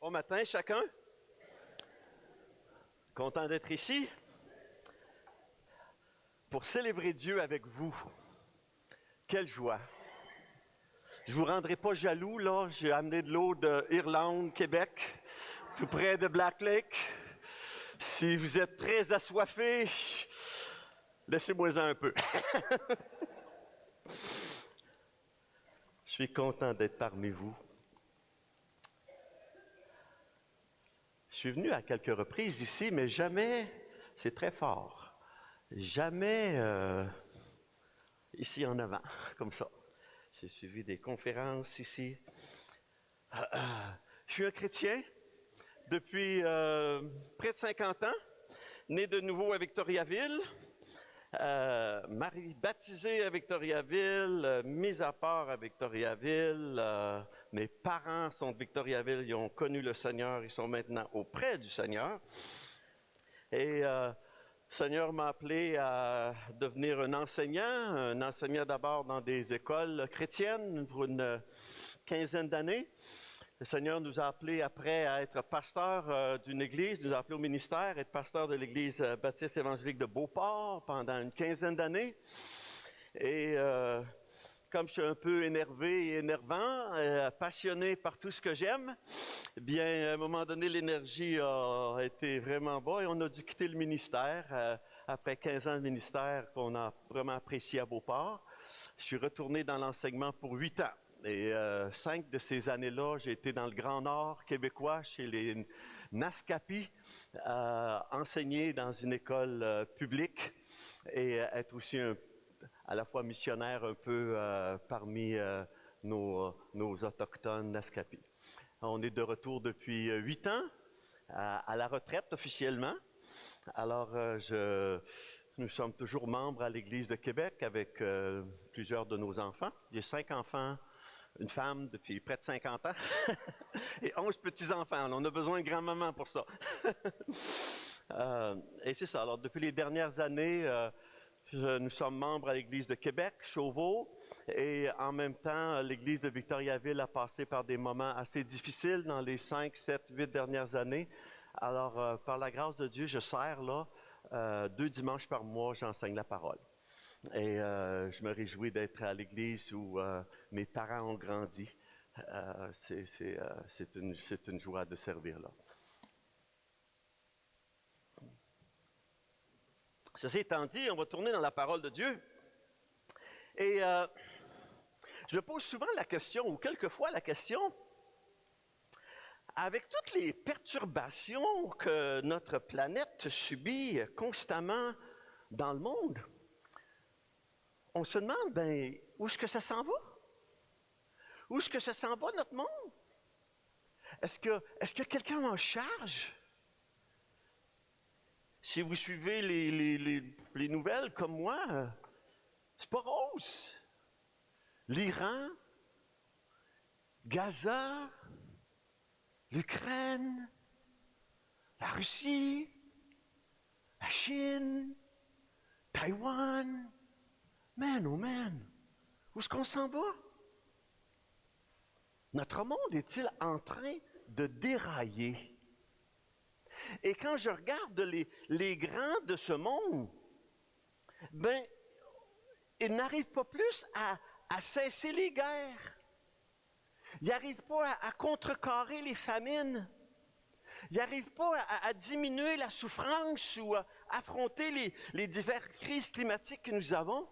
Bon matin, chacun. Content d'être ici pour célébrer Dieu avec vous. Quelle joie. Je vous rendrai pas jaloux, là. J'ai amené de l'eau d'Irlande, Québec, tout près de Black Lake. Si vous êtes très assoiffés, laissez-moi-en un peu. Je suis content d'être parmi vous. Je suis venu à quelques reprises ici, mais jamais, c'est très fort, jamais ici en avant, comme ça. J'ai suivi des conférences ici. Je suis un chrétien depuis près de 50 ans, né de nouveau à Victoriaville, baptisé à Victoriaville, mis à part à Victoriaville. Mes parents sont de Victoriaville, ils ont connu le Seigneur, ils sont maintenant auprès du Seigneur. Et le Seigneur m'a appelé à devenir un enseignant d'abord dans des écoles chrétiennes pour une quinzaine d'années. Le Seigneur nous a appelés après à être pasteur d'une église, nous a appelés au ministère, être pasteur de l'église baptiste évangélique de Beauport pendant une quinzaine d'années. Et comme je suis un peu énervé et énervant, passionné par tout ce que j'aime, eh bien, à un moment donné, l'énergie a été vraiment bas et on a dû quitter le ministère après 15 ans de ministère qu'on a vraiment apprécié à Beauport. Je suis retourné dans l'enseignement pour 8 ans. Et 5 de ces années-là, j'ai été dans le Grand Nord québécois, chez les NASCAPI, enseigner dans une école publique et être aussi à la fois missionnaire un peu parmi nos autochtones NASCAPI. On est de retour depuis 8 ans, à la retraite officiellement. Alors, nous sommes toujours membres à l'Église de Québec avec plusieurs de nos enfants. J'ai 5 enfants, une femme depuis près de 50 ans et 11 petits-enfants. On a besoin de grand-maman pour ça. Et c'est ça. Alors, depuis les dernières années, nous sommes membres à l'Église de Québec, Chauveau, et en même temps, l'Église de Victoriaville a passé par des moments assez difficiles dans les 5, 7, 8 dernières années. Alors, par la grâce de Dieu, je sers là. 2 dimanches par mois, j'enseigne la parole. Et je me réjouis d'être à l'église où mes parents ont grandi. C'est une joie de servir là. Ceci étant dit, on va tourner dans la parole de Dieu. Et je pose souvent la question, ou quelquefois la question, avec toutes les perturbations que notre planète subit constamment dans le monde, on se demande, où est-ce que ça s'en va? Où est-ce que ça s'en va, notre monde? Est-ce que quelqu'un en charge? Si vous suivez les nouvelles comme moi, c'est pas rose. L'Iran, Gaza, l'Ukraine, la Russie, la Chine, Taïwan. Man, oh man, où est-ce qu'on s'en va? Notre monde est-il en train de dérailler? Et quand je regarde les grands de ce monde, ils n'arrivent pas plus à cesser les guerres. Ils n'arrivent pas à contrecarrer les famines. Ils n'arrivent pas à diminuer la souffrance ou à affronter les diverses crises climatiques que nous avons.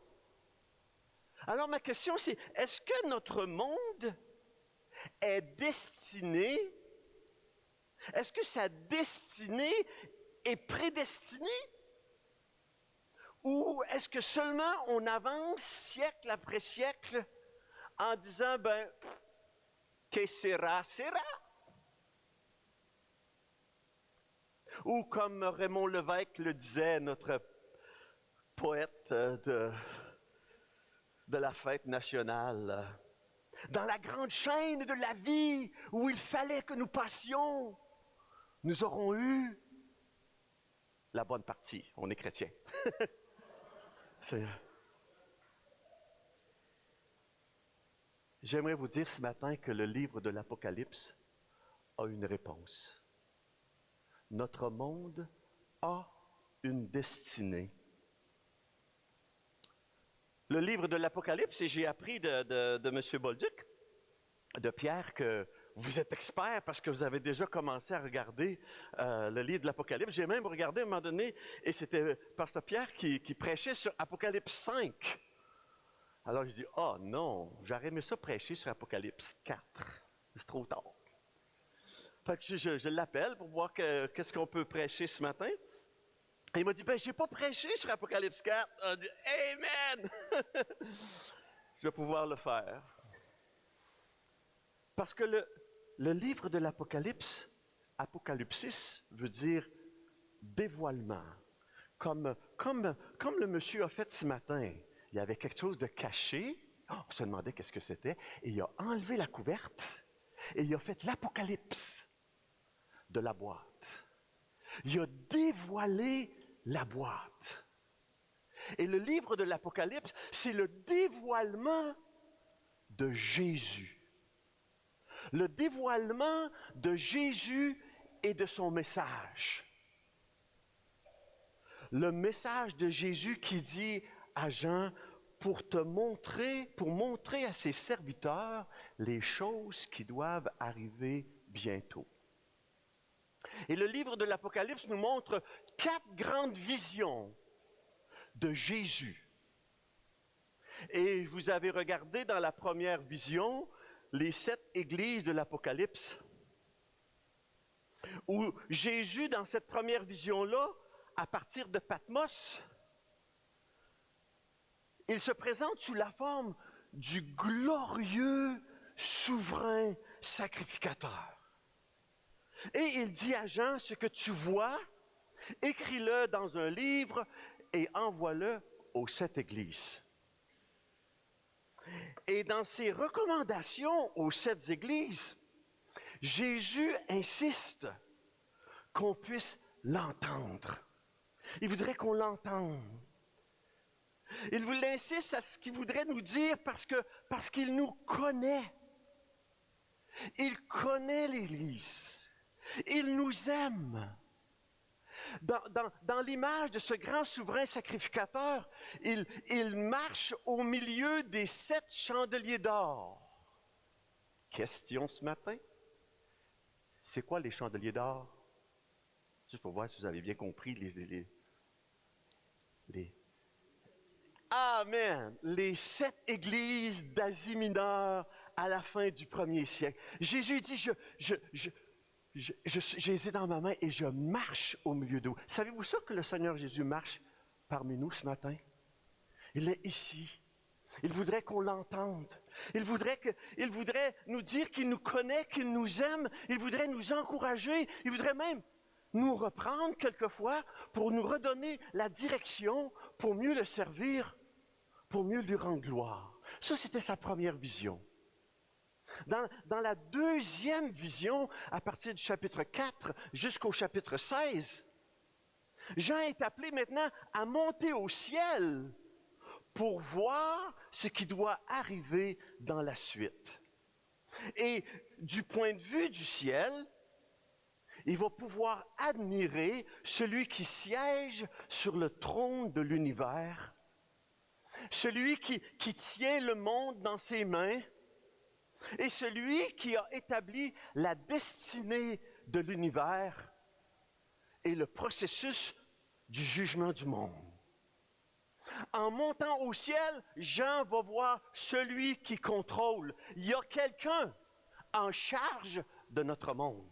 Alors ma question c'est, est-ce que notre monde est destiné, est-ce que sa destinée est prédestinée? Ou est-ce que seulement on avance siècle après siècle en disant, que sera, sera? Ou comme Raymond Lévesque le disait, notre poète de la fête nationale, dans la grande chaîne de la vie où il fallait que nous passions, nous aurons eu la bonne partie. On est chrétien. J'aimerais vous dire ce matin que le livre de l'Apocalypse a une réponse. Notre monde a une destinée. Le livre de l'Apocalypse, et j'ai appris de M. Bolduc, de Pierre, que vous êtes expert parce que vous avez déjà commencé à regarder le livre de l'Apocalypse. J'ai même regardé à un moment donné, et c'était Pasteur Pierre qui prêchait sur Apocalypse 5. Alors je dis, oh non, j'aurais aimé ça prêcher sur Apocalypse 4. C'est trop tard. Fait que je l'appelle pour voir qu'est-ce qu'on peut prêcher ce matin. Et il m'a dit, ben, je n'ai pas prêché sur Apocalypse 4. On dit, Amen! Je vais pouvoir le faire. Parce que le livre de l'Apocalypse, Apocalypsis, veut dire dévoilement. Comme le monsieur a fait ce matin. Il y avait quelque chose de caché. Oh, on se demandait qu'est-ce que c'était. Et il a enlevé la couverte et il a fait l'Apocalypse de la boîte. Il a dévoilé la boîte. Et le livre de l'Apocalypse, c'est le dévoilement de Jésus. Le dévoilement de Jésus et de son message. Le message de Jésus qui dit à Jean, pour montrer à ses serviteurs les choses qui doivent arriver bientôt. Et le livre de l'Apocalypse nous montre 4 grandes visions de Jésus. Et vous avez regardé dans la première vision les 7 églises de l'Apocalypse, où Jésus, dans cette première vision-là, à partir de Patmos, il se présente sous la forme du glorieux, souverain sacrificateur. Et il dit à Jean, ce que tu vois, écris-le dans un livre et envoie-le aux 7 églises. Et dans ses recommandations aux 7 églises, Jésus insiste qu'on puisse l'entendre. Il voudrait qu'on l'entende. Il insiste à ce qu'il voudrait nous dire parce qu'il nous connaît. Il connaît l'Église. Il nous aime. Dans l'image de ce grand souverain sacrificateur, il marche au milieu des 7 chandeliers d'or. Question ce matin, c'est quoi les chandeliers d'or? Juste pour voir si vous avez bien compris les... Amen! Les 7 églises d'Asie mineure à la fin du 1er siècle. Jésus dit, j'ai les ai dans ma main et je marche au milieu d'eux. Savez-vous ça que le Seigneur Jésus marche parmi nous ce matin? Il est ici. Il voudrait qu'on l'entende. Il voudrait nous dire qu'il nous connaît, qu'il nous aime. Il voudrait nous encourager. Il voudrait même nous reprendre quelquefois pour nous redonner la direction, pour mieux le servir, pour mieux lui rendre gloire. Ça, c'était sa première vision. Dans la deuxième vision, à partir du chapitre 4 jusqu'au chapitre 16, Jean est appelé maintenant à monter au ciel pour voir ce qui doit arriver dans la suite. Et du point de vue du ciel, il va pouvoir admirer celui qui siège sur le trône de l'univers, celui qui tient le monde dans ses mains, et celui qui a établi la destinée de l'univers et le processus du jugement du monde. En montant au ciel, Jean va voir celui qui contrôle. Il y a quelqu'un en charge de notre monde.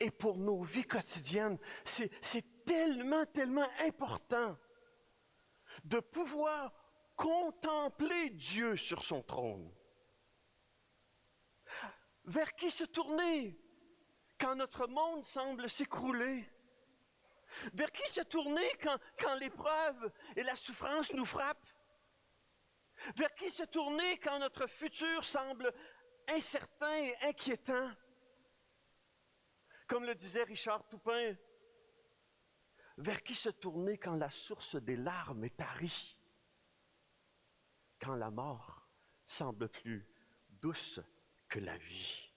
Et pour nos vies quotidiennes, c'est tellement, tellement important de pouvoir contempler Dieu sur son trône. Vers qui se tourner quand notre monde semble s'écrouler? Vers qui se tourner quand l'épreuve et la souffrance nous frappent? Vers qui se tourner quand notre futur semble incertain et inquiétant? Comme le disait Richard Toupin, vers qui se tourner quand la source des larmes est tarie? Quand la mort semble plus douce que la vie.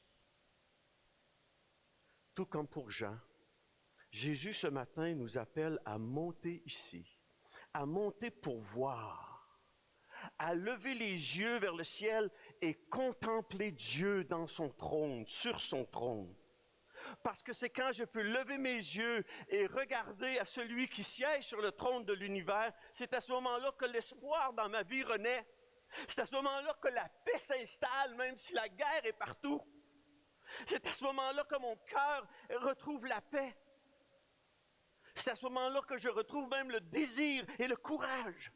tout comme pour Jean, Jésus ce matin nous appelle à monter ici, à monter pour voir, à lever les yeux vers le ciel et contempler Dieu dans son trône, sur son trône. Parce que c'est quand je peux lever mes yeux et regarder à celui qui siège sur le trône de l'univers, c'est à ce moment-là que l'espoir dans ma vie renaît. C'est à ce moment-là que la paix s'installe, même si la guerre est partout. C'est à ce moment-là que mon cœur retrouve la paix. C'est à ce moment-là que je retrouve même le désir et le courage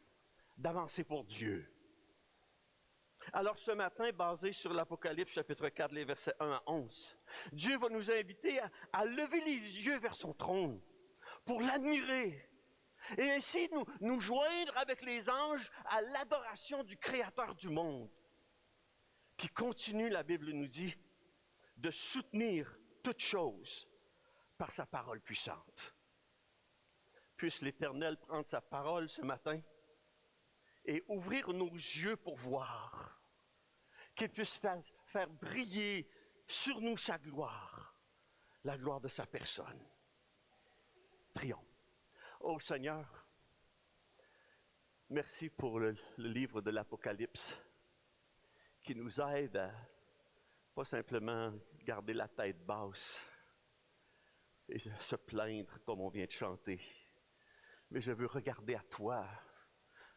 d'avancer pour Dieu. Alors ce matin, basé sur l'Apocalypse chapitre 4, les versets 1 à 11, Dieu va nous inviter à lever les yeux vers son trône pour l'admirer et ainsi nous joindre avec les anges à l'adoration du Créateur du monde qui continue, la Bible nous dit, de soutenir toutes choses par sa parole puissante. Puisse l'Éternel prendre sa parole ce matin et ouvrir nos yeux pour voir, qu'il puisse faire briller sur nous sa gloire, la gloire de sa personne. Prions. Ô Seigneur, merci pour le livre de l'Apocalypse qui nous aide à pas simplement garder la tête basse et se plaindre comme on vient de chanter, mais je veux regarder à toi.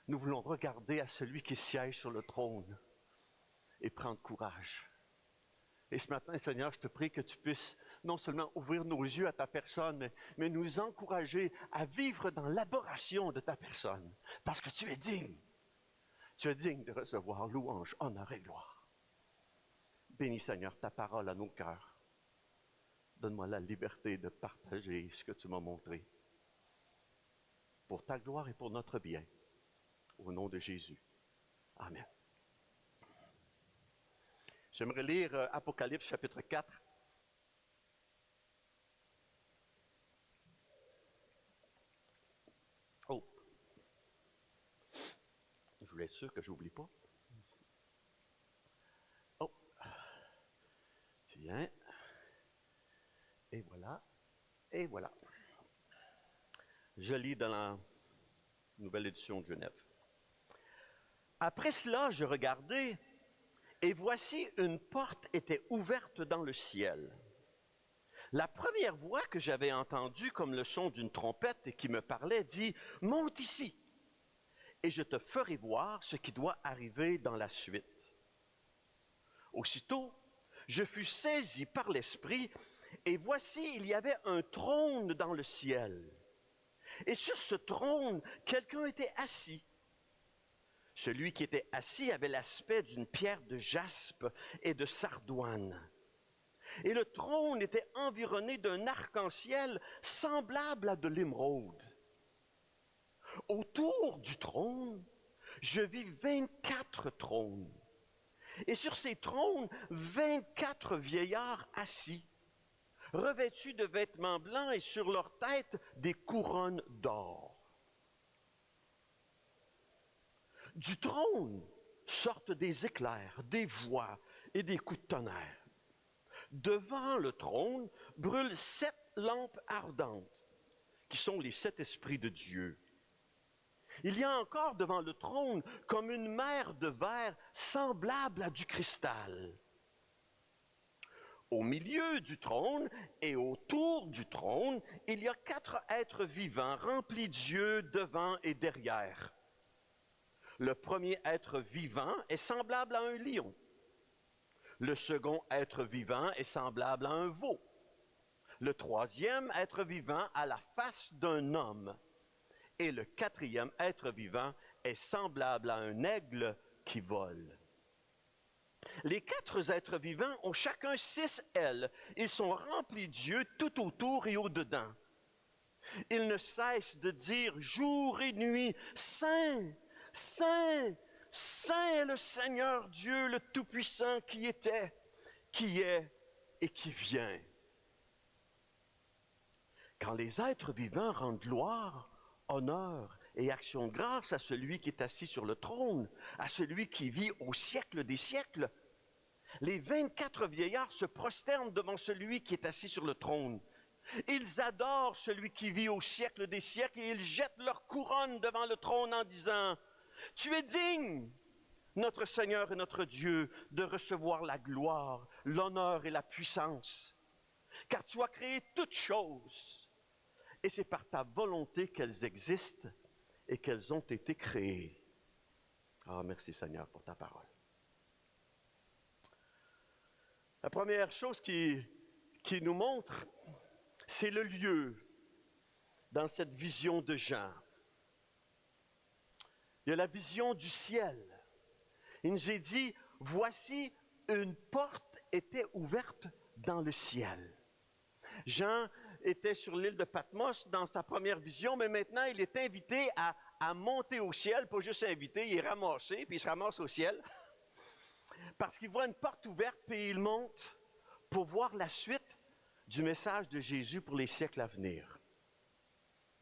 Nous voulons regarder à celui qui siège sur le trône et prendre courage. Et ce matin, Seigneur, je te prie que tu puisses non seulement ouvrir nos yeux à ta personne, mais nous encourager à vivre dans l'adoration de ta personne, parce que tu es digne. Tu es digne de recevoir louange, honneur et gloire. Bénis, Seigneur, ta parole à nos cœurs. Donne-moi la liberté de partager ce que tu m'as montré, pour ta gloire et pour notre bien. Au nom de Jésus. Amen. J'aimerais lire Apocalypse chapitre 4. Oh! Je voulais être sûr que je n'oublie pas. Oh! Tiens. Et voilà. Et voilà. Je lis dans la nouvelle édition de Genève. Après cela, je regardai, et voici une porte était ouverte dans le ciel. La première voix que j'avais entendue comme le son d'une trompette et qui me parlait dit « Monte ici, et je te ferai voir ce qui doit arriver dans la suite. » Aussitôt, je fus saisi par l'Esprit, et voici, il y avait un trône dans le ciel. Et sur ce trône, quelqu'un était assis. Celui qui était assis avait l'aspect d'une pierre de jaspe et de sardoine. Et le trône était environné d'un arc-en-ciel semblable à de l'émeraude. Autour du trône, je vis 24 trônes. Et sur ces trônes, 24 vieillards assis, revêtus de vêtements blancs et sur leur tête des couronnes d'or. Du trône sortent des éclairs, des voix et des coups de tonnerre. Devant le trône brûlent 7 lampes ardentes, qui sont les 7 esprits de Dieu. Il y a encore devant le trône comme une mer de verre semblable à du cristal. Au milieu du trône et autour du trône, il y a 4 êtres vivants remplis d'yeux devant et derrière. Le premier être vivant est semblable à un lion. Le second être vivant est semblable à un veau. Le troisième être vivant a la face d'un homme. Et le quatrième être vivant est semblable à un aigle qui vole. Les 4 êtres vivants ont chacun 6 ailes. Ils sont remplis d'yeux tout autour et au-dedans. Ils ne cessent de dire jour et nuit, « Saint, Saint, Saint est le Seigneur Dieu, le Tout-Puissant qui était, qui est et qui vient. » Quand les êtres vivants rendent gloire, honneur et action de grâce à celui qui est assis sur le trône, à celui qui vit au siècle des siècles, Les 24 vieillards se prosternent devant celui qui est assis sur le trône. Ils adorent celui qui vit au siècle des siècles et ils jettent leur couronne devant le trône en disant, « Tu es digne, notre Seigneur et notre Dieu, de recevoir la gloire, l'honneur et la puissance, car tu as créé toutes choses, et c'est par ta volonté qu'elles existent et qu'elles ont été créées. » Ah, merci Seigneur pour ta parole. La première chose qui nous montre, c'est le lieu dans cette vision de Jean. Il y a la vision du ciel. Il nous est dit, voici une porte était ouverte dans le ciel. Jean était sur l'île de Patmos dans sa première vision, mais maintenant il est invité à monter au ciel, pas juste invité, il est ramassé, puis il se ramasse au ciel, parce qu'il voit une porte ouverte, puis il monte pour voir la suite du message de Jésus pour les siècles à venir.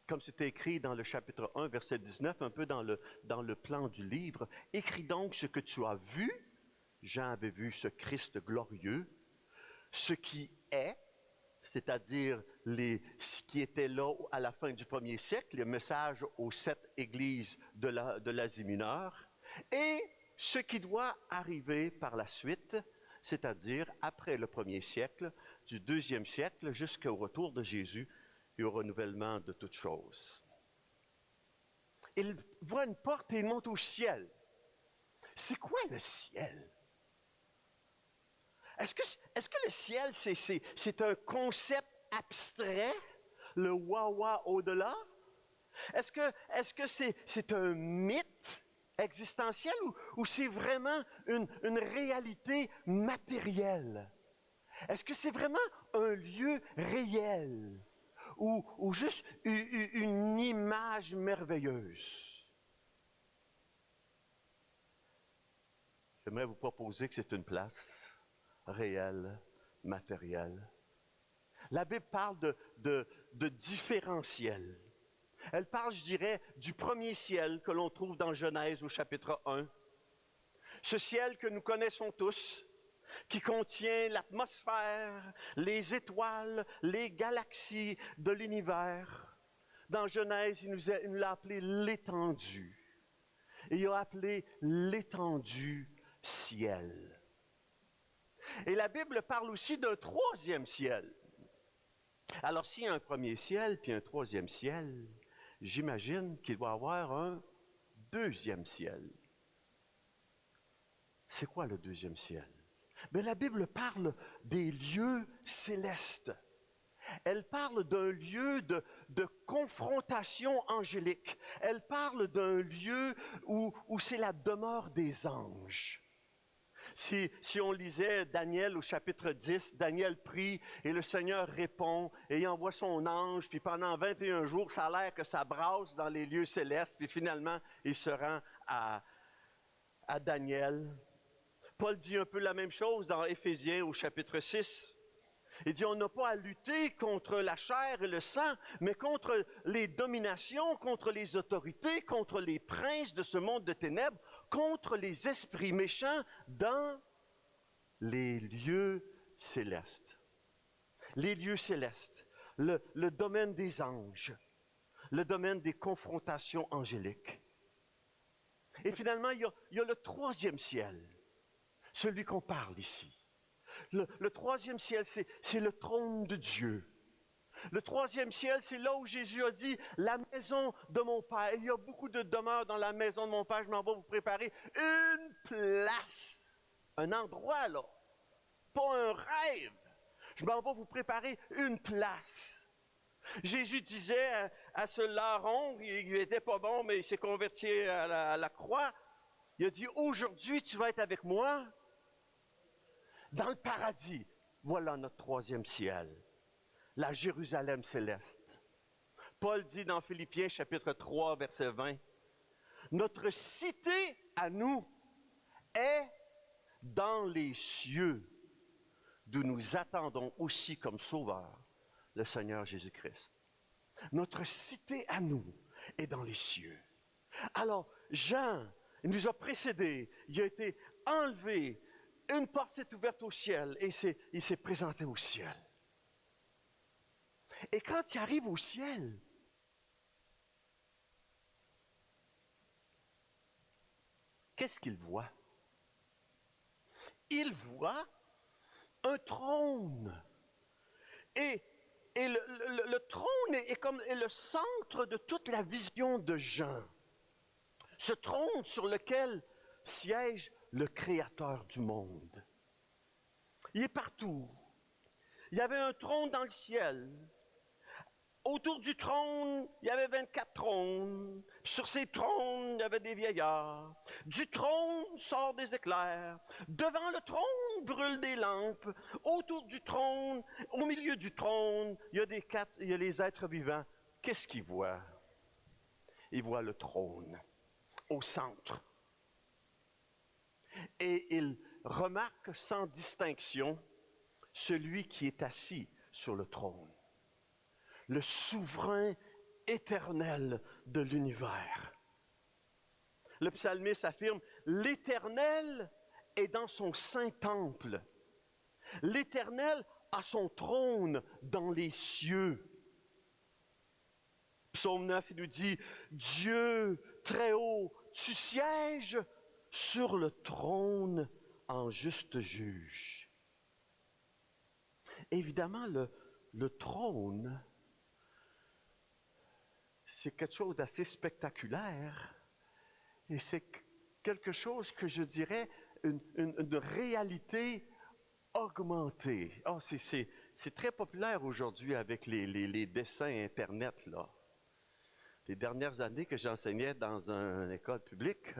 Comme c'était écrit dans le chapitre 1, verset 19, un peu dans le plan du livre, « Écris donc ce que tu as vu. » Jean avait vu ce Christ glorieux, ce qui est, c'est-à-dire ce qui était là à la fin du premier siècle, le message aux 7 églises de l'Asie mineure, et ce qui doit arriver par la suite, c'est-à-dire après le premier siècle, du deuxième siècle jusqu'au retour de Jésus et au renouvellement de toutes choses. Il voit une porte et il monte au ciel. C'est quoi le ciel? Est-ce que le ciel, c'est un concept abstrait, le wawa au-delà? Est-ce que c'est un mythe existentiel ou c'est vraiment une réalité matérielle? Est-ce que c'est vraiment un lieu réel ou juste une image merveilleuse? J'aimerais vous proposer que c'est une place réelle, matérielle. La Bible parle de différentiel. Elle parle, je dirais, du premier ciel que l'on trouve dans Genèse au chapitre 1. Ce ciel que nous connaissons tous, qui contient l'atmosphère, les étoiles, les galaxies de l'univers. Dans Genèse, il nous l'a appelé l'étendue. Et il a appelé l'étendue ciel. Et la Bible parle aussi d'un troisième ciel. Alors, s'il y a un premier ciel puis un troisième ciel, j'imagine qu'il doit y avoir un deuxième ciel. C'est quoi le deuxième ciel? Mais la Bible parle des lieux célestes. Elle parle d'un lieu de confrontation angélique. Elle parle d'un lieu où c'est la demeure des anges. Si on lisait Daniel au chapitre 10, Daniel prie et le Seigneur répond et il envoie son ange, puis pendant 21 jours, ça a l'air que ça brasse dans les lieux célestes, puis finalement, il se rend à Daniel. Paul dit un peu la même chose dans Éphésiens au chapitre 6. Il dit, on n'a pas à lutter contre la chair et le sang, mais contre les dominations, contre les autorités, contre les princes de ce monde de ténèbres, contre les esprits méchants dans les lieux célestes. Les lieux célestes, le domaine des anges, le domaine des confrontations angéliques. Et finalement, il y a le troisième ciel, celui qu'on parle ici. Le troisième ciel, c'est le trône de Dieu. Le troisième ciel, c'est là où Jésus a dit, la maison de mon Père. Il y a beaucoup de demeures dans la maison de mon Père. Je m'en vais vous préparer une place. Un endroit, là. Pas un rêve. Je m'en vais vous préparer une place. Jésus disait à ce larron, il n'était pas bon, mais il s'est converti à la croix. Il a dit, aujourd'hui, tu vas être avec moi dans le paradis. Voilà notre troisième ciel, la Jérusalem céleste. Paul dit dans Philippiens chapitre 3, verset 20, « Notre cité à nous est dans les cieux, d'où nous attendons aussi comme sauveur le Seigneur Jésus-Christ. » Notre cité à nous est dans les cieux. Alors, Jean, il nous a précédés, il a été enlevé une porte s'est ouverte au ciel et il s'est présenté au ciel. Et quand il arrive au ciel, qu'est-ce qu'il voit? Il voit un trône. Et le trône est le centre de toute la vision de Jean. Ce trône sur lequel siège le Créateur du monde. Il est partout. Il y avait un trône dans le ciel. Autour du trône, il y avait 24 trônes. Sur ces trônes, il y avait des vieillards. Du trône sortent des éclairs. Devant le trône brûlent des lampes. Autour du trône, au milieu du trône, il y a les êtres vivants. Qu'est-ce qu'ils voient? Ils voient le trône au centre. Et ils remarquent sans distinction celui qui est assis sur le trône. Le souverain éternel de l'univers. Le psalmiste affirme, l'Éternel est dans son saint temple. L'Éternel a son trône dans les cieux. Psaume 9, il nous dit, Dieu très haut, tu sièges sur le trône en juste juge. Évidemment, le trône, c'est quelque chose d'assez spectaculaire et c'est quelque chose que je dirais une réalité augmentée. Oh, c'est très populaire aujourd'hui avec les dessins Internet, là. Les dernières années que j'enseignais dans une école publique,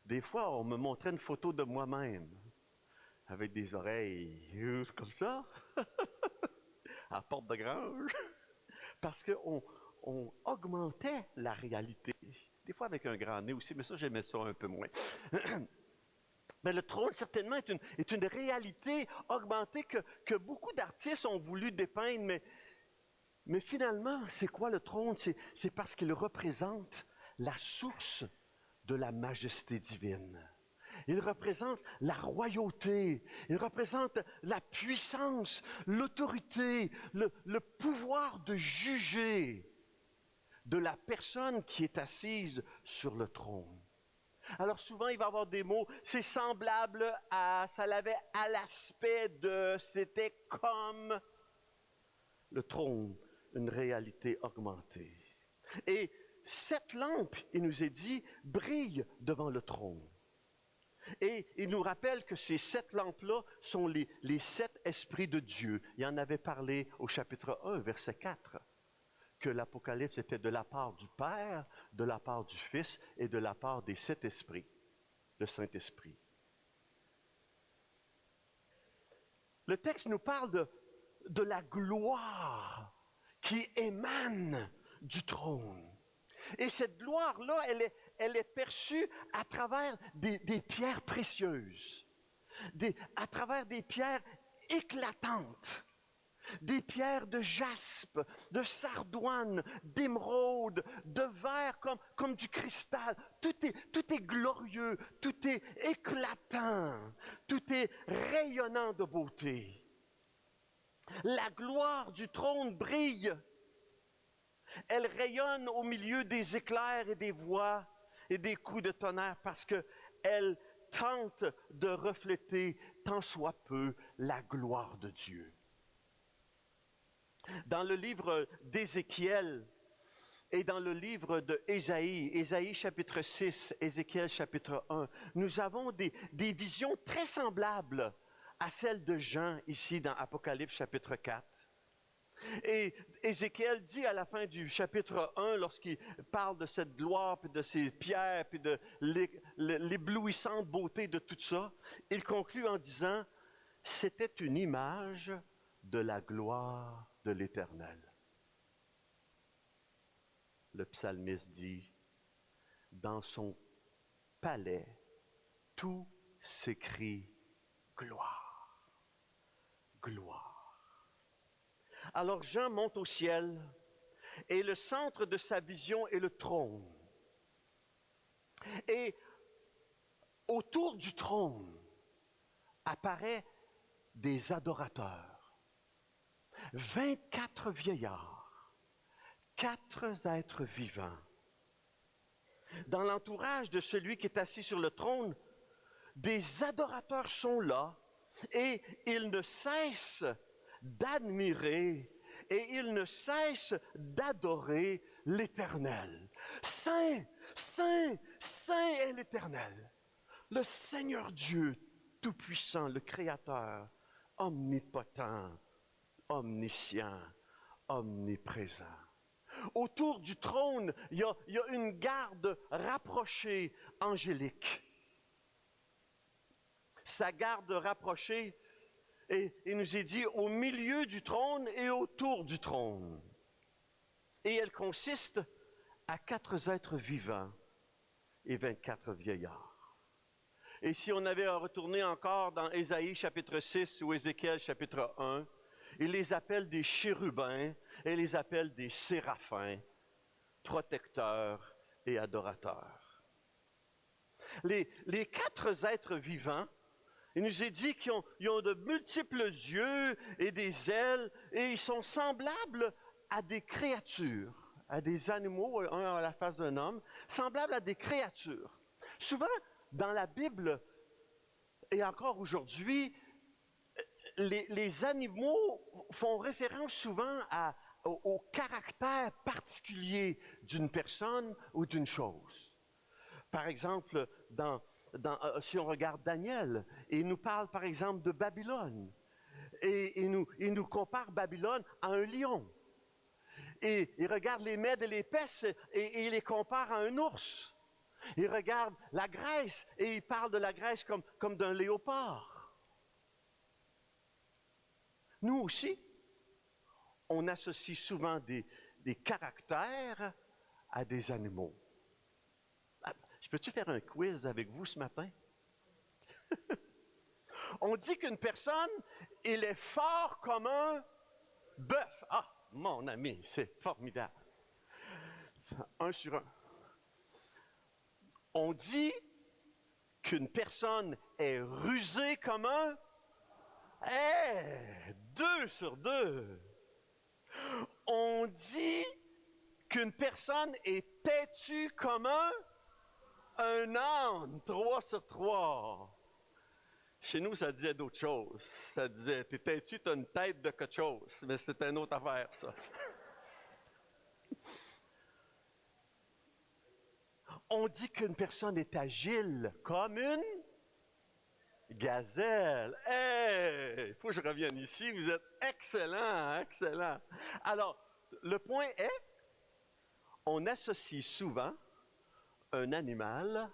des fois, on me montrait une photo de moi-même avec des oreilles comme ça, à porte de grange, parce qu'on augmentait la réalité. Des fois avec un grand nez aussi, mais ça, j'aimais ça un peu moins. Mais le trône, certainement, est une réalité augmentée que beaucoup d'artistes ont voulu dépeindre, mais finalement, c'est quoi le trône? C'est parce qu'il représente la source de la majesté divine. Il représente la royauté, il représente la puissance, l'autorité, le pouvoir de juger de la personne qui est assise sur le trône. Alors souvent, il va y avoir des mots, c'est semblable à, ça l'avait à l'aspect de, c'était comme le trône, une réalité augmentée. Et cette lampe, il nous est dit, brille devant le trône. Et il nous rappelle que ces 7 lampes-là sont les 7 esprits de Dieu. Il en avait parlé au chapitre 1, verset 4, que l'Apocalypse était de la part du Père, de la part du Fils et de la part des 7 esprits, le Saint-Esprit. Le texte nous parle de la gloire qui émane du trône. Et cette gloire-là, elle est perçue à travers des pierres précieuses, à travers des pierres éclatantes, des pierres de jaspe, de sardoine, d'émeraude, de verre comme du cristal. Tout est glorieux, tout est éclatant, tout est rayonnant de beauté. La gloire du trône brille. Elle rayonne au milieu des éclairs et des voix et des coups de tonnerre parce qu'elle tente de refléter tant soit peu la gloire de Dieu. Dans le livre d'Ézéchiel et dans le livre d'Ésaïe, Ésaïe chapitre 6, Ézéchiel chapitre 1, nous avons des visions très semblables à celles de Jean ici dans Apocalypse chapitre 4. Et Ézéchiel dit à la fin du chapitre 1, lorsqu'il parle de cette gloire, puis de ces pierres, puis de l'éblouissante beauté de tout ça, il conclut en disant, c'était une image de la gloire de l'Éternel. Le psalmiste dit, dans son palais, tout s'écrie gloire, gloire. Alors Jean monte au ciel et le centre de sa vision est le trône. Et autour du trône, apparaît des adorateurs. 24 vieillards, 4 êtres vivants. Dans l'entourage de celui qui est assis sur le trône, des adorateurs sont là et ils ne cessent d'admirer et ils ne cessent d'adorer l'Éternel. Saint, Saint, Saint est l'Éternel, le Seigneur Dieu Tout-Puissant, le Créateur, omnipotent, omniscient, omniprésent. Autour du trône, il y a une garde rapprochée, angélique. Sa garde rapprochée, et il nous est dit, au milieu du trône et autour du trône. Et elle consiste à 4 êtres vivants et 24 vieillards. Et si on avait à retourner encore dans Ésaïe chapitre 6 ou Ézéchiel chapitre 1, il les appelle des chérubins et les appelle des séraphins, protecteurs et adorateurs. Les 4 êtres vivants, il nous est dit qu'ils ont de multiples yeux et des ailes et ils sont semblables à des créatures, à des animaux, un à la face d'un homme, semblables à des créatures. Souvent, dans la Bible, et encore aujourd'hui, les animaux font référence souvent au caractère particulier d'une personne ou d'une chose. Par exemple, si on regarde Daniel, il nous parle par exemple de Babylone, et il nous compare Babylone à un lion. Et il regarde les Mèdes et les Perses et il les compare à un ours. Il regarde la Grèce et il parle de la Grèce comme d'un léopard. Nous aussi, on associe souvent des caractères à des animaux. Je peux-tu faire un quiz avec vous ce matin? On dit qu'une personne, il est fort comme un bœuf. Ah, mon ami, c'est formidable. 1 sur 1. On dit qu'une personne est rusée comme un... 2 sur 2. On dit qu'une personne est têtue comme un âne. 3 sur 3. Chez nous, ça disait d'autres choses. Ça disait, t'es têtu, t'as une tête de quelque chose. Mais c'était une autre affaire, ça. On dit qu'une personne est agile comme une gazelle. Il faut que je revienne ici. Vous êtes excellent, excellent. Alors, le point est, on associe souvent un animal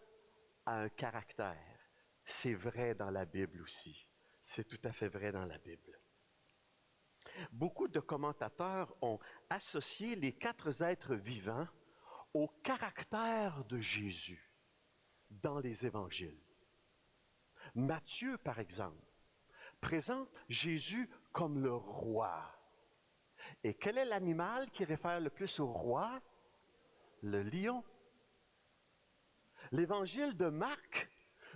à un caractère. C'est vrai dans la Bible aussi. C'est tout à fait vrai dans la Bible. Beaucoup de commentateurs ont associé les 4 êtres vivants au caractère de Jésus dans les évangiles. Matthieu, par exemple, présente Jésus comme le roi. Et quel est l'animal qui réfère le plus au roi? Le lion. L'évangile de Marc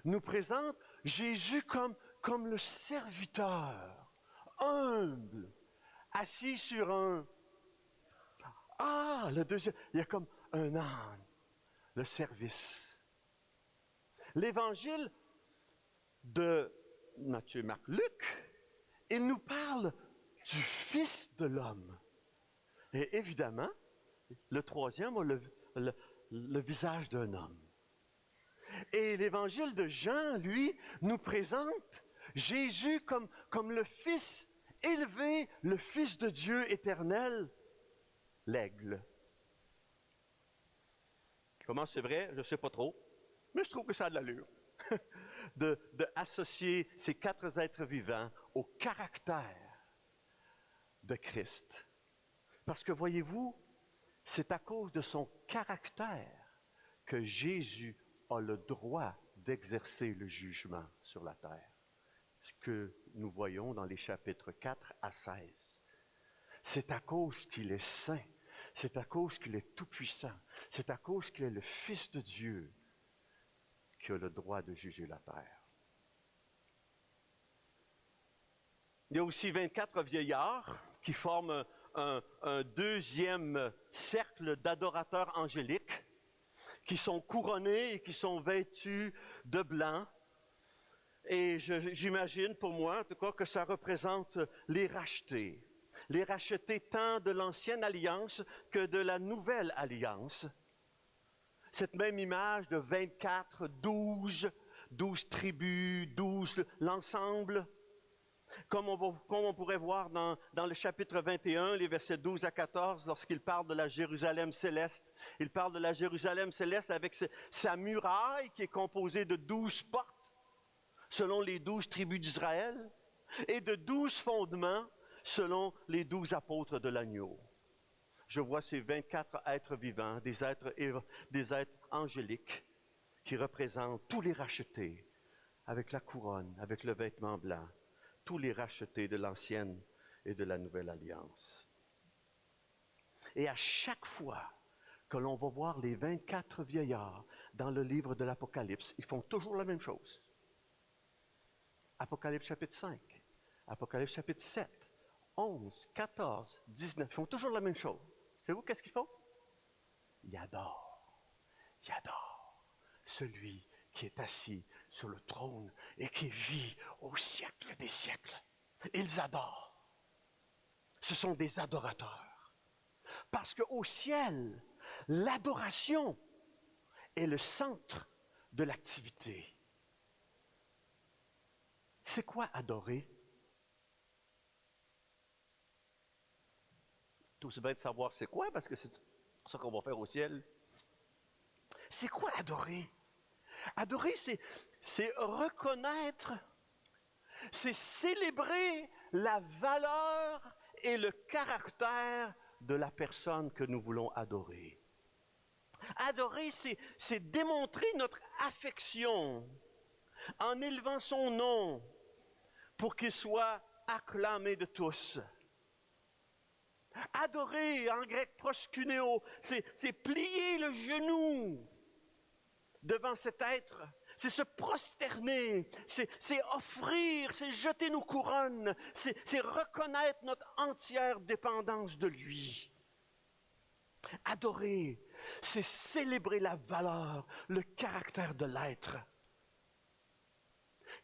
nous présente Jésus comme le serviteur, humble, assis sur un... le deuxième, il y a comme un âne, le service. L'évangile de Matthieu, Marc, Luc, il nous parle du Fils de l'homme. Et évidemment, le troisième a le visage d'un homme. Et l'évangile de Jean, lui, nous présente Jésus comme le Fils élevé, le Fils de Dieu éternel, l'aigle. Comment c'est vrai? Je ne sais pas trop, mais je trouve que ça a de l'allure de associer ces 4 êtres vivants au caractère de Christ. Parce que voyez-vous, c'est à cause de son caractère que Jésus a le droit d'exercer le jugement sur la terre. Ce que nous voyons dans les chapitres 4 à 16. C'est à cause qu'il est saint. C'est à cause qu'il est tout-puissant. C'est à cause qu'il est le Fils de Dieu qui a le droit de juger la terre. Il y a aussi 24 vieillards qui forment un deuxième cercle d'adorateurs angéliques qui sont couronnés et qui sont vêtus de blanc. Et j'imagine pour moi, en tout cas, que ça représente les rachetés. Les rachetés tant de l'ancienne alliance que de la nouvelle alliance. Cette même image de 24, 12 tribus, 12, l'ensemble. Comme on pourrait voir dans le chapitre 21, les versets 12 à 14, lorsqu'il parle de la Jérusalem céleste. Il parle de la Jérusalem céleste avec sa muraille qui est composée de 12 portes, selon les 12 tribus d'Israël, et de 12 fondements, selon les 12 apôtres de l'agneau. Je vois ces 24 êtres vivants, des êtres angéliques, qui représentent tous les rachetés, avec la couronne, avec le vêtement blanc, tous les rachetés de l'ancienne et de la nouvelle alliance. Et à chaque fois que l'on va voir les 24 vieillards dans le livre de l'Apocalypse, ils font toujours la même chose. Apocalypse chapitre 5, Apocalypse chapitre 7, 11, 14, 19, ils font toujours la même chose. Savez-vous qu'est-ce qu'ils font? Ils adorent celui qui est assis sur le trône et qui vit au siècle des siècles. Ils adorent. Ce sont des adorateurs. Parce qu'au ciel, l'adoration est le centre de l'activité. C'est quoi adorer? Tout c'est bien de savoir c'est quoi, parce que c'est ça qu'on va faire au ciel. C'est quoi adorer? Adorer, c'est reconnaître, c'est célébrer la valeur et le caractère de la personne que nous voulons adorer. Adorer, c'est démontrer notre affection en élevant son nom pour qu'il soit acclamé de tous. Adorer, en grec proskuneo, c'est plier le genou devant cet être, c'est se prosterner, c'est offrir, c'est jeter nos couronnes, c'est reconnaître notre entière dépendance de lui. Adorer, c'est célébrer la valeur, le caractère de l'être.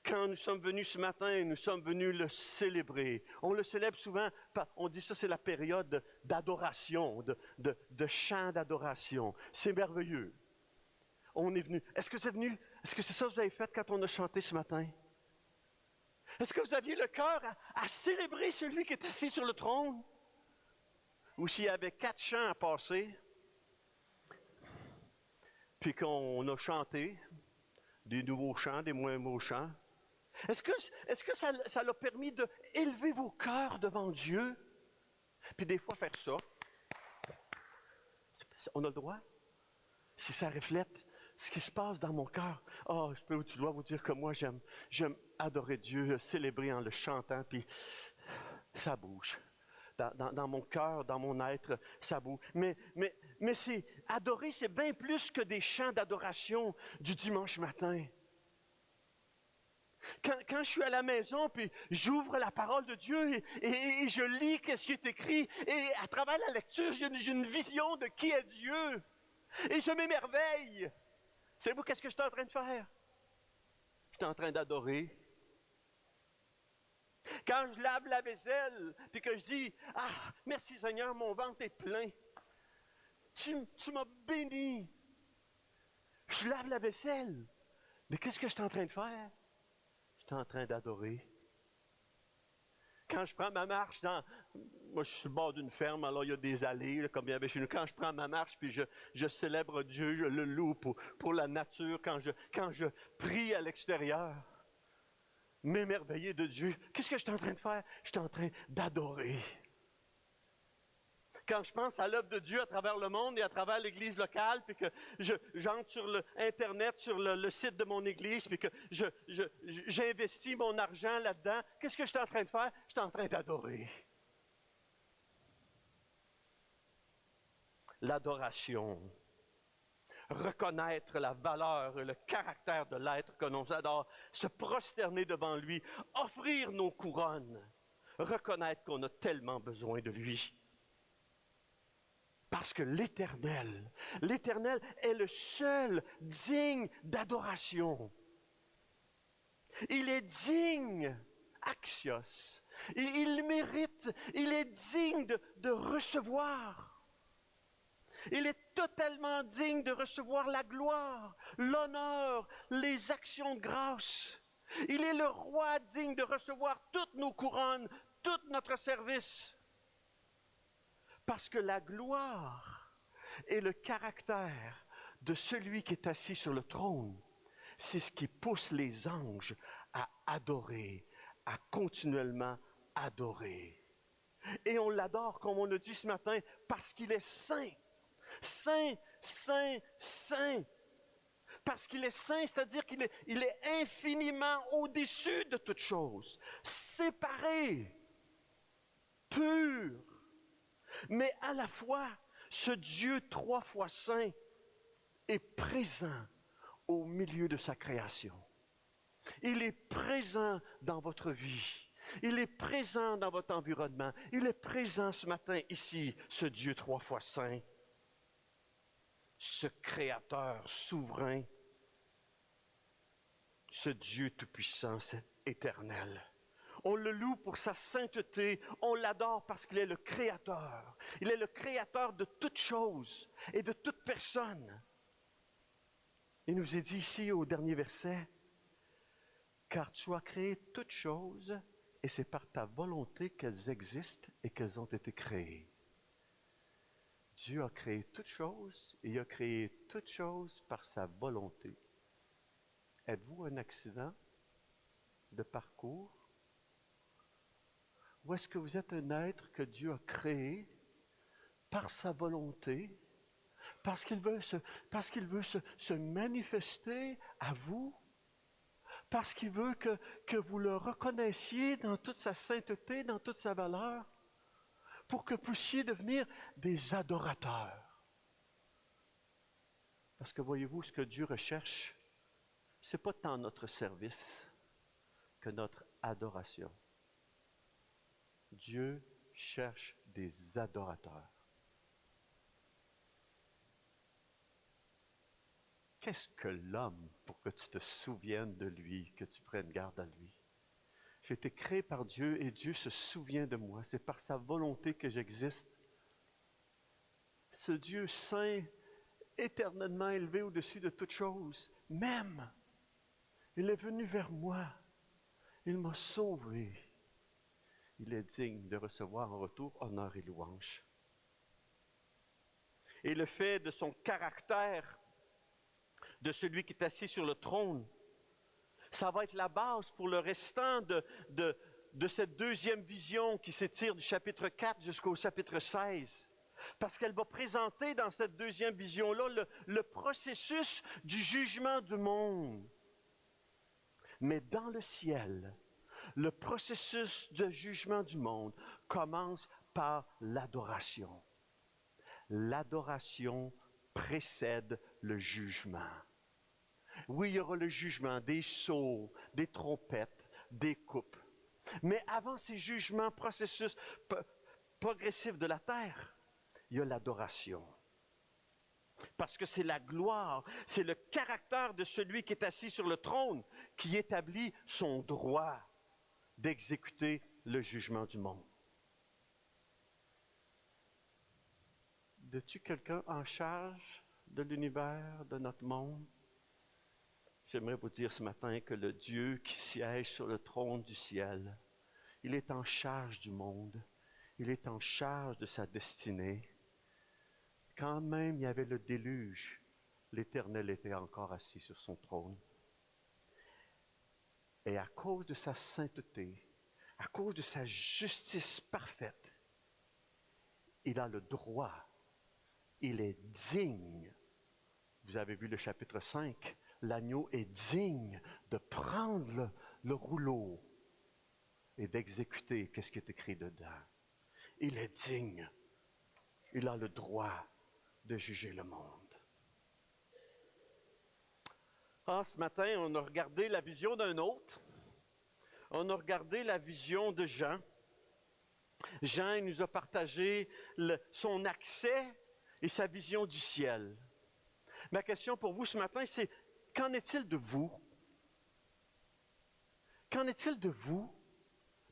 Quand nous sommes venus ce matin, nous sommes venus le célébrer. On le célèbre souvent, on dit ça, c'est la période d'adoration, de chant d'adoration. C'est merveilleux. On est venu. Est-ce que c'est ça que vous avez fait quand on a chanté ce matin? Est-ce que vous aviez le cœur à célébrer celui qui est assis sur le trône? Ou s'il y avait 4 chants à passer, puis qu'on a chanté, des nouveaux chants, des moins nouveaux chants, est-ce que ça l'a permis d'élever vos cœurs devant Dieu? Puis des fois faire ça. On a le droit? Si ça reflète ce qui se passe dans mon cœur. Oh, je dois vous dire que moi, j'aime adorer Dieu, célébrer en le chantant, puis ça bouge. Dans mon cœur, dans mon être, ça bouge. Mais c'est adorer, c'est bien plus que des chants d'adoration du dimanche matin. Quand je suis à la maison, puis j'ouvre la parole de Dieu et je lis ce qui est écrit, et à travers la lecture, j'ai une vision de qui est Dieu. Et je m'émerveille. Savez-vous qu'est-ce que je suis en train de faire? Je suis en train d'adorer. Quand je lave la vaisselle, puis que je dis, « Ah, merci Seigneur, mon ventre est plein. Tu m'as béni. » Je lave la vaisselle. Mais qu'est-ce que je suis en train de faire? Je suis en train d'adorer. Quand je prends ma marche moi, je suis sur le bord d'une ferme, alors il y a des allées, là, comme il y avait chez nous. Quand je prends ma marche, puis je célèbre Dieu, je le loue pour la nature, quand je prie à l'extérieur, m'émerveiller de Dieu. Qu'est-ce que je suis en train de faire? Je suis en train d'adorer. Quand je pense à l'œuvre de Dieu à travers le monde et à travers l'église locale, puis que j'entre sur l'Internet, sur le site de mon église, puis que j'investis mon argent là-dedans, qu'est-ce que je suis en train de faire? Je suis en train d'adorer. L'adoration. Reconnaître la valeur et le caractère de l'être que l'on adore, se prosterner devant lui, offrir nos couronnes. reconnaître qu'on a tellement besoin de lui. Parce que l'Éternel est le seul digne d'adoration. Il est digne, axios. Il mérite, il est digne de recevoir. Il est totalement digne de recevoir la gloire, l'honneur, les actions de grâce. Il est le roi digne de recevoir toutes nos couronnes, tout notre service. Parce que la gloire et le caractère de celui qui est assis sur le trône, c'est ce qui pousse les anges à adorer, à continuellement adorer. Et on l'adore, comme on a dit ce matin, parce qu'il est saint. Saint, saint, saint. Parce qu'il est saint, c'est-à-dire qu'il est infiniment au-dessus de toute chose, séparé, pur. Mais à la fois, ce Dieu 3 fois saint est présent au milieu de sa création. Il est présent dans votre vie. Il est présent dans votre environnement. Il est présent ce matin ici, ce Dieu 3 fois saint. Ce Créateur souverain. Ce Dieu tout-puissant, cet éternel. On le loue pour sa sainteté, on l'adore parce qu'il est le Créateur. Il est le Créateur de toutes choses et de toute personne. Il nous est dit ici au dernier verset, « Car tu as créé toutes choses et c'est par ta volonté qu'elles existent et qu'elles ont été créées. » Dieu a créé toutes choses et il a créé toutes choses par sa volonté. Êtes-vous un accident de parcours? Ou est-ce que vous êtes un être que Dieu a créé par sa volonté, parce qu'il veut se manifester à vous, parce qu'il veut que vous le reconnaissiez dans toute sa sainteté, dans toute sa valeur, pour que vous puissiez devenir des adorateurs. Parce que voyez-vous, ce que Dieu recherche, ce n'est pas tant notre service que notre adoration. Dieu cherche des adorateurs. Qu'est-ce que l'homme pour que tu te souviennes de lui, que tu prennes garde à lui? J'ai été créé par Dieu et Dieu se souvient de moi. C'est par sa volonté que j'existe. Ce Dieu saint, éternellement élevé au-dessus de toute chose, m'aime. Il est venu vers moi. Il m'a sauvé. Il est digne de recevoir en retour honneur et louange. Et le fait de son caractère, de celui qui est assis sur le trône, ça va être la base pour le restant de cette deuxième vision qui s'étire du chapitre 4 jusqu'au chapitre 16. Parce qu'elle va présenter dans cette deuxième vision-là le processus du jugement du monde. Mais dans le ciel, le processus de jugement du monde commence par l'adoration. L'adoration précède le jugement. Oui, il y aura le jugement, des sceaux, des trompettes, des coupes. Mais avant ces jugements, processus progressifs de la terre, il y a l'adoration. Parce que c'est la gloire, c'est le caractère de celui qui est assis sur le trône qui établit son droit d'exécuter le jugement du monde. Es-tu quelqu'un en charge de l'univers, de notre monde? J'aimerais vous dire ce matin que le Dieu qui siège sur le trône du ciel, il est en charge du monde, il est en charge de sa destinée. Quand même il y avait le déluge, l'Éternel était encore assis sur son trône. Et à cause de sa sainteté, à cause de sa justice parfaite, il a le droit, il est digne. Vous avez vu le chapitre 5, l'agneau est digne de prendre le rouleau et d'exécuter ce qui est écrit dedans. Il est digne, il a le droit de juger le monde. Ce matin, on a regardé la vision d'un autre. On a regardé la vision de Jean. Jean il nous a partagé son accès et sa vision du ciel. Ma question pour vous ce matin, c'est qu'en est-il de vous? Qu'en est-il de vous,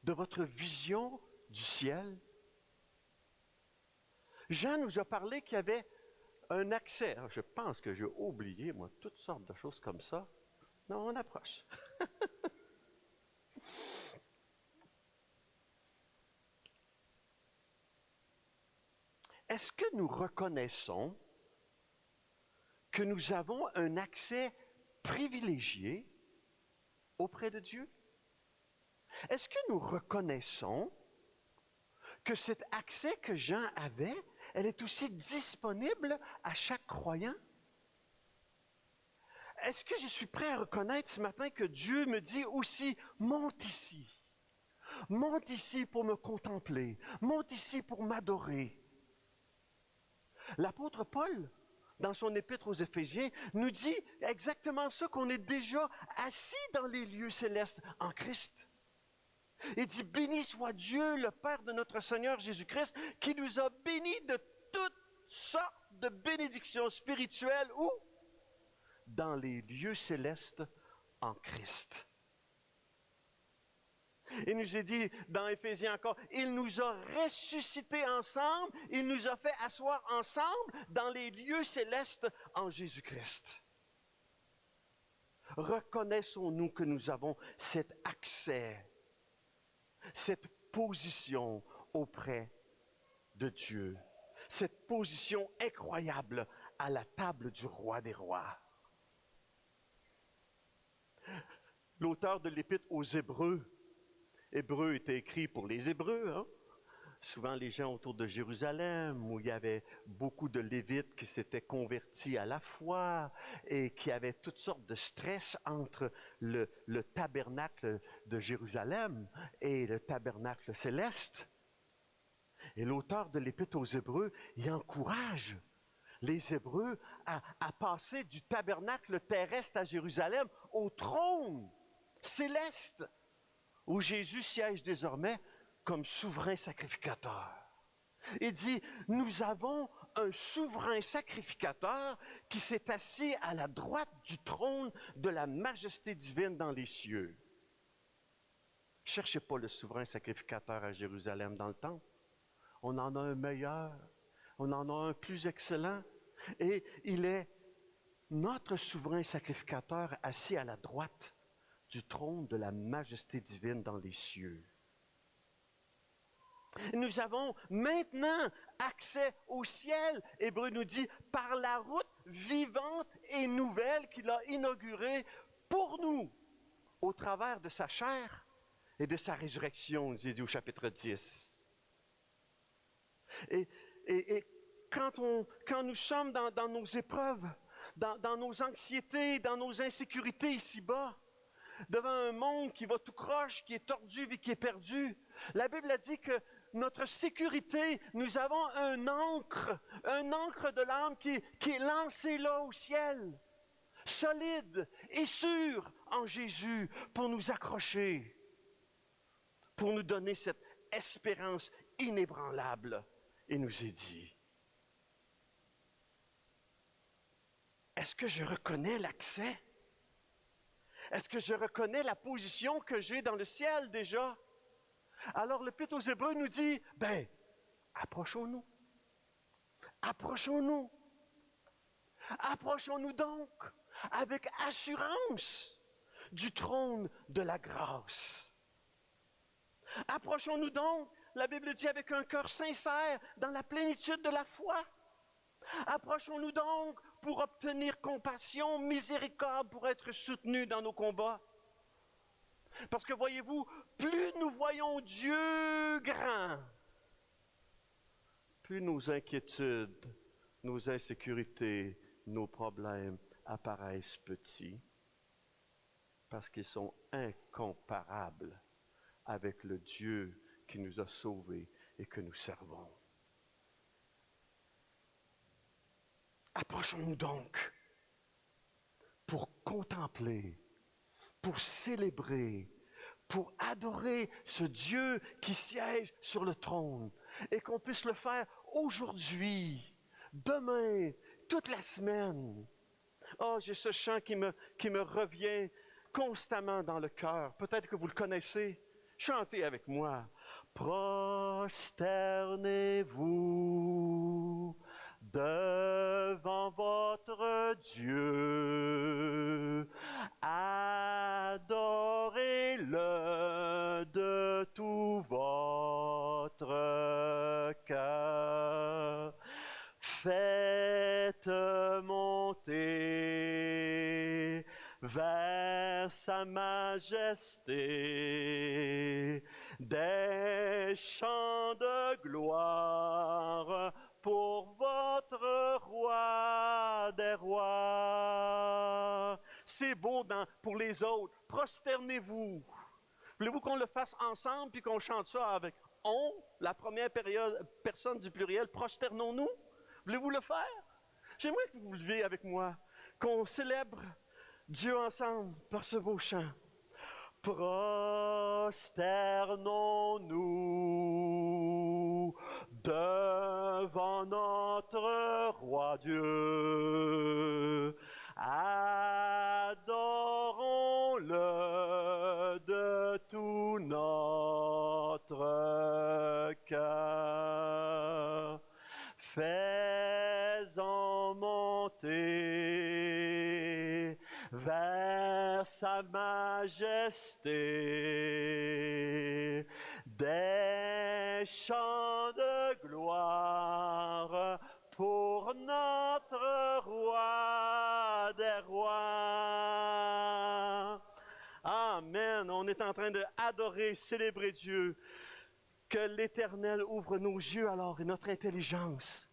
de votre vision du ciel? Jean nous a parlé qu'il y avait un accès. Alors, je pense que j'ai oublié, moi, toutes sortes de choses comme ça. Non, on approche. Est-ce que nous reconnaissons que nous avons un accès privilégié auprès de Dieu? Est-ce que nous reconnaissons que cet accès que Jean avait, elle est aussi disponible à chaque croyant? Est-ce que je suis prêt à reconnaître ce matin que Dieu me dit aussi, monte ici pour me contempler, monte ici pour m'adorer? L'apôtre Paul, dans son épître aux Éphésiens, nous dit exactement ça, qu'on est déjà assis dans les lieux célestes en Christ. Il dit, béni soit Dieu, le Père de notre Seigneur Jésus-Christ, qui nous a bénis de toutes sortes de bénédictions spirituelles, où? Dans les lieux célestes en Christ. Il nous est dit dans Éphésiens encore, il nous a ressuscités ensemble, il nous a fait asseoir ensemble dans les lieux célestes en Jésus-Christ. Reconnaissons-nous que nous avons cet accès, cette position auprès de Dieu, cette position incroyable à la table du roi des rois. L'auteur de l'Épître aux Hébreux, Hébreu était écrit pour les Hébreux, hein? Souvent les gens autour de Jérusalem, où il y avait beaucoup de Lévites qui s'étaient convertis à la foi et qui avaient toutes sortes de stress entre le tabernacle de Jérusalem et le tabernacle céleste. Et l'auteur de l'Épître aux Hébreux, il encourage les Hébreux à passer du tabernacle terrestre à Jérusalem au trône céleste, où Jésus siège désormais comme souverain sacrificateur. Il dit, nous avons un souverain sacrificateur qui s'est assis à la droite du trône de la majesté divine dans les cieux. Cherchez pas le souverain sacrificateur à Jérusalem dans le temple. On en a un meilleur, on en a un plus excellent, et il est notre souverain sacrificateur assis à la droite du trône de la majesté divine dans les cieux. Nous avons maintenant accès au ciel, Hébreu nous dit, par la route vivante et nouvelle qu'il a inaugurée pour nous, au travers de sa chair et de sa résurrection, nous est dit au chapitre 10. Et quand nous sommes dans nos épreuves, dans nos anxiétés, dans nos insécurités ici-bas, devant un monde qui va tout croche, qui est tordu et qui est perdu, la Bible a dit que notre sécurité, nous avons un ancre de l'âme qui est lancé là au ciel, solide et sûr en Jésus, pour nous accrocher, pour nous donner cette espérance inébranlable. Et nous est dit, est-ce que je reconnais l'accès? Est-ce que je reconnais la position que j'ai dans le ciel déjà? Alors l'Épître aux Hébreux nous dit, approchons-nous. Approchons-nous. Approchons-nous donc avec assurance du trône de la grâce. Approchons-nous donc, la Bible dit, avec un cœur sincère, dans la plénitude de la foi. Approchons-nous donc pour obtenir compassion, miséricorde, pour être soutenus dans nos combats. Parce que voyez-vous, plus nous voyons Dieu grand, plus nos inquiétudes, nos insécurités, nos problèmes apparaissent petits, parce qu'ils sont incomparables avec le Dieu qui nous a sauvés et que nous servons. Approchons-nous donc pour contempler, pour célébrer, pour adorer ce Dieu qui siège sur le trône et qu'on puisse le faire aujourd'hui, demain, toute la semaine. Oh, j'ai ce chant qui me revient constamment dans le cœur. Peut-être que vous le connaissez. Chantez avec moi. Prosternez-vous devant votre Dieu. Adorez-le de tout votre cœur. Faites monter vers sa majesté des chants de gloire pour votre roi des rois. C'est beau pour les autres. Prosternez-vous. Voulez-vous qu'on le fasse ensemble puis qu'on chante ça avec on, la première personne du pluriel, prosternons-nous? Voulez-vous le faire? J'aimerais que vous vous leviez avec moi, qu'on célèbre Dieu ensemble par ce beau chant. Prosternons-nous devant notre roi Dieu. Adorons-le de tout notre cœur. Faisons monter vers sa majesté des chants de gloire pour notre roi des rois. Amen. On est en train d'adorer, célébrer Dieu. Que l'Éternel ouvre nos yeux alors et notre intelligence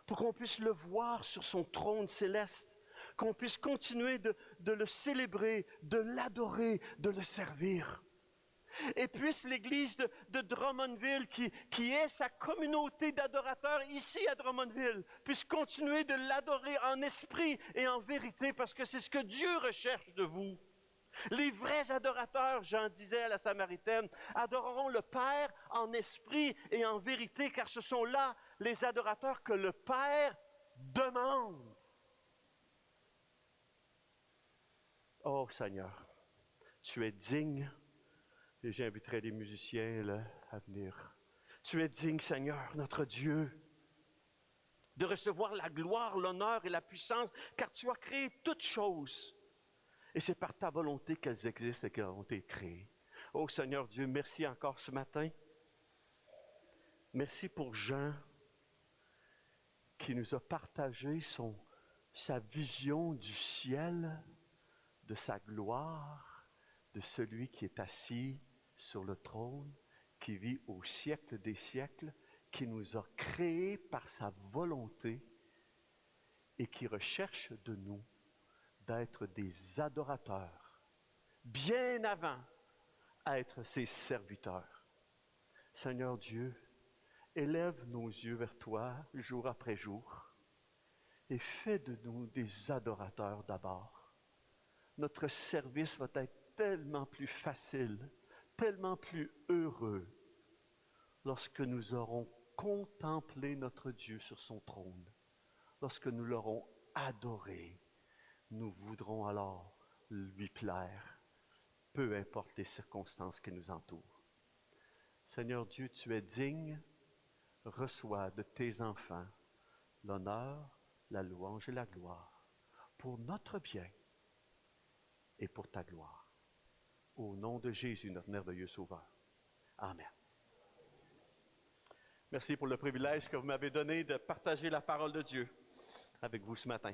pour qu'on puisse le voir sur son trône céleste, qu'on puisse continuer de le célébrer, de l'adorer, de le servir. Et puisse l'Église de Drummondville, qui est sa communauté d'adorateurs ici à Drummondville, puisse continuer de l'adorer en esprit et en vérité, parce que c'est ce que Dieu recherche de vous. Les vrais adorateurs, Jean disait à la Samaritaine, adoreront le Père en esprit et en vérité, car ce sont là les adorateurs que le Père demande. Oh Seigneur, tu es digne, et j'inviterai les musiciens là, à venir. Tu es digne, Seigneur, notre Dieu, de recevoir la gloire, l'honneur et la puissance, car tu as créé toutes choses. Et c'est par ta volonté qu'elles existent et qu'elles ont été créées. Oh Seigneur Dieu, merci encore ce matin. Merci pour Jean qui nous a partagé sa vision du ciel, de sa gloire, de celui qui est assis sur le trône, qui vit au siècle des siècles, qui nous a créés par sa volonté et qui recherche de nous d'être des adorateurs, bien avant être ses serviteurs. Seigneur Dieu, élève nos yeux vers toi jour après jour et fais de nous des adorateurs d'abord. Notre service va être tellement plus facile, tellement plus heureux lorsque nous aurons contemplé notre Dieu sur son trône, lorsque nous l'aurons adoré. Nous voudrons alors lui plaire, peu importe les circonstances qui nous entourent. Seigneur Dieu, tu es digne, reçois de tes enfants l'honneur, la louange et la gloire pour notre bien et pour ta gloire. Au nom de Jésus, notre merveilleux Sauveur. Amen. Merci pour le privilège que vous m'avez donné de partager la parole de Dieu avec vous ce matin.